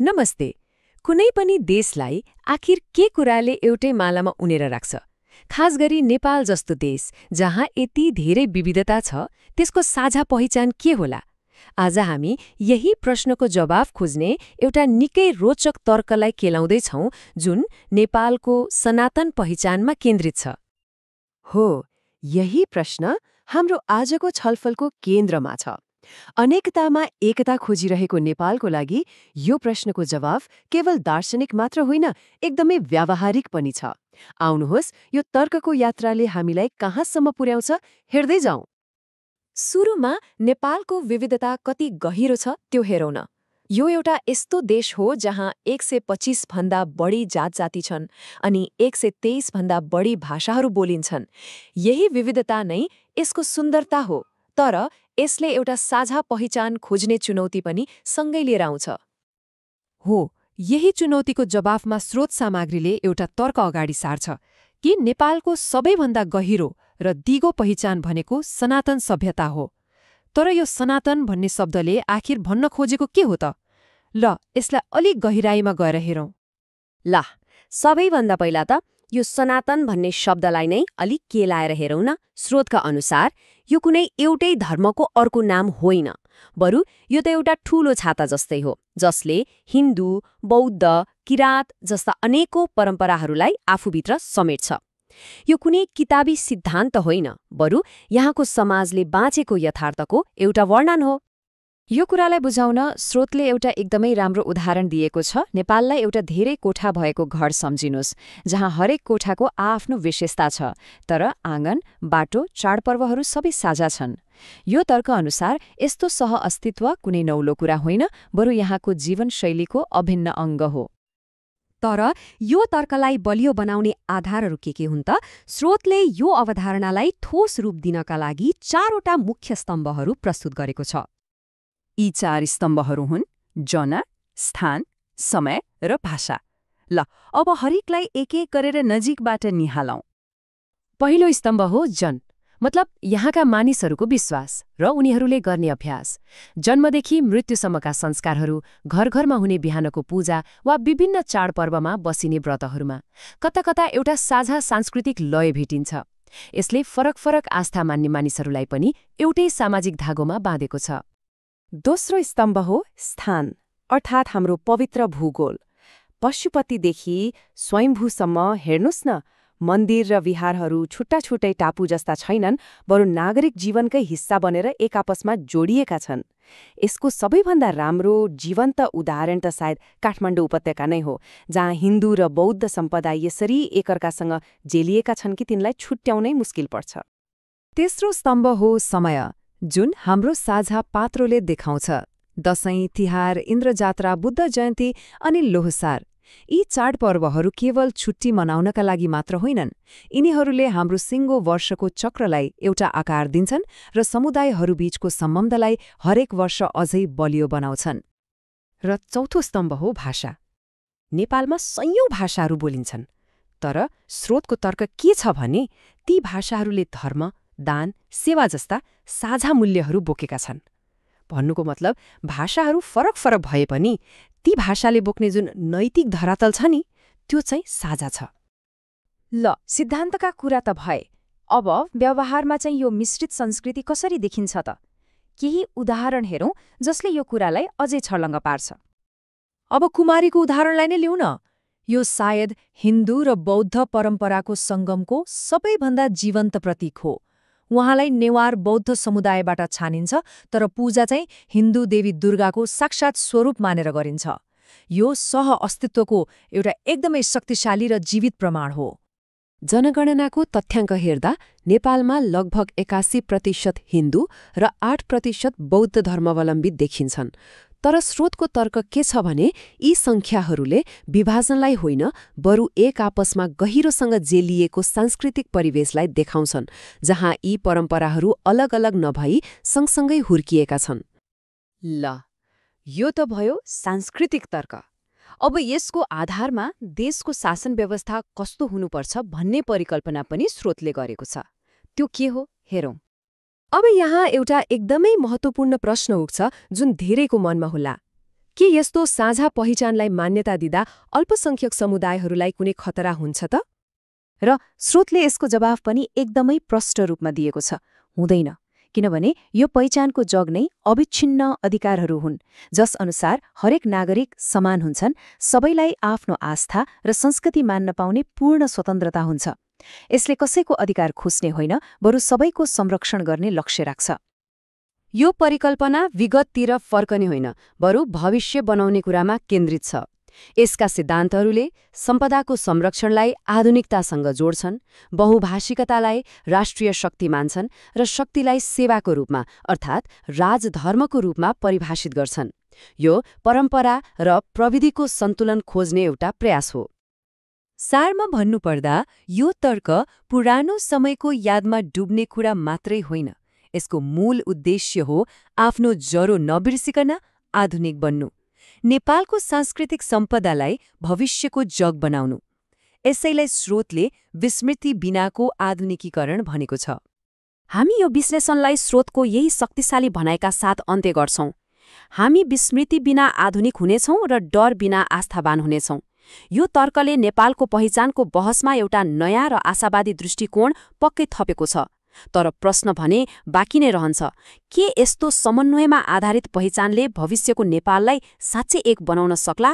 नमस्ते। कुनै पनि देशलाई आखिर के कुराले एउटै मालामा उनेर राख्छ? खास गरी नेपाल जस्तो देश जहाँ यति धेरै विविधता छ, त्यसको साझा पहिचान के होला? आज हामी यही प्रश्नको जवाफ खोज्ने एउटा निकै रोचक तर्कलाई केलाउँदैछौँ, जुन नेपालको सनातन पहिचानमा केन्द्रित छ। हो, यही प्रश्न हाम्रो आजको छलफलको केन्द्रमा छ। अनेकतामा एकता खोजिरहेको नेपालको लागि यो प्रश्नको जवाफ केवल दार्शनिक मात्र होइन, एकदमै व्यावहारिक पनि छ। आउनुहोस्, यो तर्कको यात्राले हामीलाई कहाँसम्म पुर्याउँछ हेर्दै जाउँ। सुरुमा नेपालको विविधता कति गहिरो छ त्यो हेरौँ न। यो एउटा यस्तो देश हो जहाँ 125 भन्दा बढी जात-जाति छन् अनि 123 भन्दा बढी भाषाहरू बोलिन्छन्। यही विविधता नै यसको सुन्दरता हो, तर यसले एउटा साझा पहिचान खोज्ने चुनौती पनि सँगै लिएर आउँछ। हो, यही चुनौतीको जवाफमा स्रोत सामग्रीले एउटा तर्क अगाडि सार्छ कि नेपालको सबैभन्दा गहिरो र दिगो पहिचान भनेको सनातन सभ्यता हो। तर यो सनातन भन्ने शब्दले आखिर भन्न खोजेको के हो त? ल, यसलाई अलिक गहिराईमा गएर हेरौँ। ल, सबैभन्दा पहिला त यो सनातन भन्ने शब्दलाई नै अलिक केलाएर हेरौँ न। स्रोतका अनुसार यो कुनै एउटै धर्मको अर्को नाम होइन, बरु यो त एउटा ठूलो छाता जस्तै हो, जसले हिन्दू, बौद्ध, किराँत जस्ता अनेकौं परम्पराहरूलाई आफूभित्र समेट्छ। यो कुनै किताबी सिद्धान्त होइन, बरु यहाँको समाजले बाँचेको यथार्थको एउटा वर्णन हो। यो कुरालाई बुझाउन स्रोतले एउटा एकदमै राम्रो उदाहरण दिएको छ। नेपाललाई एउटा धेरै कोठा भएको घर सम्झिनुहोस्, जहाँ हरेक कोठाको आआफ्नो विशेषता छ, तर आँगन, बाटो, चाडपर्वहरू सबै साझा छन्। यो तर्क अनुसार यस्तो सह-अस्तित्व कुनै नौलो कुरा होइन, बरु यहाँको जीवनशैलीको अभिन्न अङ्ग हो। तर यो तर्कलाई बलियो बनाउने आधारहरू के हुन् त? स्रोतले यो अवधारणालाई ठोस रूप दिनका लागि 4वटा मुख्य स्तम्भहरू प्रस्तुत गरेको छ। यी 4 स्तम्भहरू हुन् जन, स्थान, समय र भाषा। ल, अब हरेकलाई एक-एक गरेर नजिकबाट निहालौँ। पहिलो स्तम्भ हो जन, मतलब यहाँका मानिसहरूको विश्वास र उनीहरूले गर्ने अभ्यास। जन्मदेखि मृत्युसम्मका संस्कारहरू, घर घरमा हुने बिहानको पूजा वा विभिन्न चाडपर्वमा बसिने व्रतहरूमा कता कता एउटा साझा सांस्कृतिक लय भेटिन्छ। यसले फरक फरक आस्था मान्ने मानिसहरूलाई पनि एउटै सामाजिक धागोमा बाँधेको छ। दोस्रो स्तम्भ हो स्थान, अर्थात् हाम्रो पवित्र भूगोल। पशुपतिदेखि स्वयम्भूसम्म हेर्नुस् न, मन्दिर र विहारहरू छुट्टा छुट्टै टापु जस्ता छैनन्, बरु नागरिक जीवनकै हिस्सा बनेर एक आपसमा जोडिएका छन्। यसको सबैभन्दा राम्रो जीवन्त उदाहरण त सायद काठमाडौँ उपत्यका नै हो, जहाँ हिन्दू र बौद्ध सम्प्रदाय यसरी एकअर्कासँग जेलिएका छन् कि तिनलाई छुट्याउनै मुस्किल पर्छ। तेस्रो स्तम्भ हो समय, जुन हाम्रो साझा पात्रोले देखाउँछ। दशैं, तिहार, इन्द्रजात्रा, बुद्ध जयन्ती अनि लोहसार, यी चाडपर्वहरू केवल छुट्टी मनाउनका लागि मात्र होइनन्। यिनीहरूले हाम्रो सिङ्गो वर्षको चक्रलाई एउटा आकार दिन्छन् र समुदायहरूबीचको सम्बन्धलाई हरेक वर्ष अझै बलियो बनाउँछन्। र चौथो स्तम्भ हो भाषा। नेपालमा सयौं भाषाहरू बोलिन्छन्, तर स्रोतको तर्क के छ भने ती भाषाहरूले धर्म, दान, सेवा जस्ता साझा मूल्यहरू बोकेका छन्। भन्नुको मतलब भाषाहरू फरक फरक भए पनि ती भाषाले बोक्ने जुन नैतिक धरातल छ नि, त्यो चाहिँ साझा छ। ल, सिद्धान्तका कुरा त भए, अब व्यवहारमा चाहिँ यो मिश्रित संस्कृति कसरी देखिन्छ त? केही उदाहरण हेरौँ जसले यो कुरालाई अझै छर्लङ्ग पार्छ। अब कुमारीको उदाहरणलाई नै लिउँ न। यो सायद हिन्दू र बौद्ध परम्पराको सङ्गमको सबैभन्दा जीवन्त प्रतीक हो। उहाँलाई नेवार बौद्ध समुदायबाट छानिन्छ, तर पूजा चाहिँ हिन्दू देवी दुर्गाको साक्षात् स्वरूप मानेर गरिन्छ। यो सह-अस्तित्वको एउटा एकदमै शक्तिशाली र जीवित प्रमाण हो। जनगणनाको तथ्याङ्क हेर्दा नेपालमा लगभग 81% हिन्दू र 8% बौद्ध धर्मावलम्बी देखिन्छन्। तर स्रोतको तर्क के छ भने यी सङ्ख्याहरूले विभाजनलाई होइन, बरु एक आपसमा गहिरोसँग जेलिएको सांस्कृतिक परिवेशलाई देखाउँछन्, जहाँ यी परम्पराहरू अलग अलग नभई सँगसँगै हुर्किएका छन्। ल, यो त भयो सांस्कृतिक तर्क। अब यसको आधारमा देशको शासन व्यवस्था कस्तो हुनुपर्छ भन्ने परिकल्पना पनि स्रोतले गरेको छ। त्यो के हो हेरौँ। अब यहाँ एउटा एकदमै महत्त्वपूर्ण प्रश्न उठ्छ जुन धेरैको मनमा होला। के यस्तो साझा पहिचानलाई मान्यता दिँदा अल्पसंख्यक समुदायहरूलाई कुनै खतरा हुन्छ त? र स्रोतले यसको जवाफ पनि एकदमै प्रष्ट रूपमा दिएको छ, हुँदैन। किनभने यो पहिचानको जग नै अविच्छिन्न अधिकारहरू हुन्, जस अनुसार हरेक नागरिक समान हुन्छन्, सबैलाई आफ्नो आस्था र संस्कृति मान्न पाउने पूर्ण स्वतन्त्रता हुन्छ। यसले कसैको अधिकार खोज्ने होइन, बरु सबैको संरक्षण गर्ने लक्ष्य राख्छ। यो परिकल्पना विगततिर फर्कने होइन, बरु भविष्य बनाउने कुरामा केन्द्रित छ। यसका सिद्धान्तहरूले सम्पदाको संरक्षणलाई आधुनिकतासँग जोड्छन्, बहुभाषिकतालाई राष्ट्रिय शक्ति मान्छन् र शक्तिलाई सेवाको रूपमा अर्थात् राजधर्मको रूपमा परिभाषित गर्छन्। यो परम्परा र प्रविधिको सन्तुलन खोज्ने एउटा प्रयास हो। सारमा भन्नुपर्दा यो तर्क पुरानो समयको यादमा डुब्ने कुरा मात्रै होइन, यसको मूल उद्देश्य हो आफ्नो जरो नबिर्सिकन आधुनिक बन्नु, नेपालको सांस्कृतिक सम्पदालाई भविष्यको जग बनाउनु। यसैलाई स्रोतले विस्मृति बिनाको आधुनिकीकरण भनेको छ। हामी यो विश्लेषणलाई स्रोतको यही शक्तिशाली भनाइका साथ अन्त्य गर्छौं। हामी विस्मृति बिना आधुनिक हुनेछौं र डर बिना आस्थावान हुनेछौं। यो तर्कले नेपालको पहिचानको बहसमा एउटा नयाँ र आशावादी दृष्टिकोण पक्कै थपेको छ। तर प्रश्न भने बाँकी नै रहन्छ, के यस्तो समन्वयमा आधारित पहिचानले भविष्यको नेपाललाई साँच्चै एक बनाउन सक्ला?